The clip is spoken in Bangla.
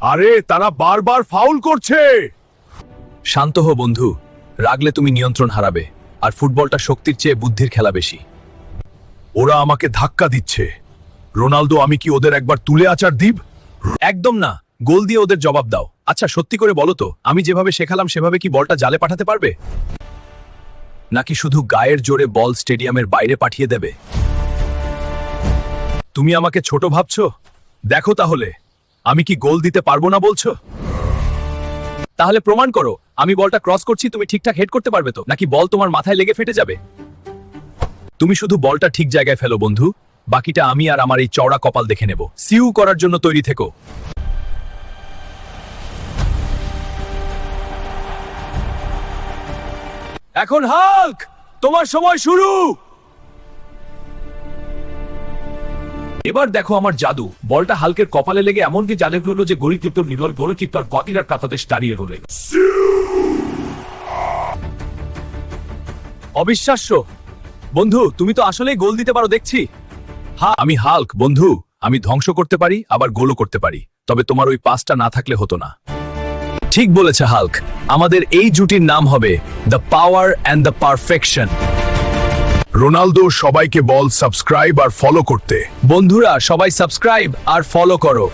আরে তারা বারবার ফাউল করছে। শান্ত হো বন্ধু, রাগলে তুমি নিয়ন্ত্রণ হারাবে। আর ফুটবলটা শক্তির চেয়ে বুদ্ধির খেলা বেশি। ওরা আমাকে ধাক্কা দিচ্ছে। রোনালদো, আমি কি ওদের একবার তুলে আচার দিব? একদম না, গোল দিয়ে ওদের জবাব দাও। আচ্ছা সত্যি করে বলো তো, আমি যেভাবে শেখালাম সেভাবে কি বলটা জালে পাঠাতে পারবে, নাকি শুধু গায়ের জোরে বল স্টেডিয়ামের বাইরে পাঠিয়ে দেবে? তুমি আমাকে ছোট ভাবছো? দেখো তাহলে, আমি কি গোল দিতে পারবো না বলছো? তাহলে প্রমাণ করো। আমি বলটা ক্রস করছি, তুমি ঠিকঠাক হেড করতে পারবে তো, নাকি বল তোমার মাথায় লেগে ফেটে যাবে? তুমি শুধু বলটা ঠিক জায়গায় ফেলো বন্ধু, বাকিটা আমি আর আমার এই চওড়া কপাল দেখে নেব। সিউ করার জন্য তৈরি থেকো। এখন হাল্ক, তোমার সময় শুরু। এবার দেখো আমার জাদু। বলটা হালকের কপালে লেগে এমনকি জালে হলো যে গরিব নিরল গোলকিপার গতিরার কাতাদেশ দাঁড়িয়ে হলে। অবিশ্বাস্য বন্ধু, তুমি তো আসলেই গোল দিতে পারো দেখছি। হ্যাঁ, আমি হাল্ক বন্ধু। আমি ধ্বংস করতে পারি, আবার গোলও করতে পারি। তবে তোমার ওই পাসটা না থাকলে হতো না। ঠিক বলেছে হাল্ক। আমাদের এই জুটির নাম হবে the power and the perfection. Ronaldo, সবাইকে বল সাবস্ক্রাইব আর ফলো করতে। বন্ধুরা সবাই সাবস্ক্রাইব আর ফলো করো।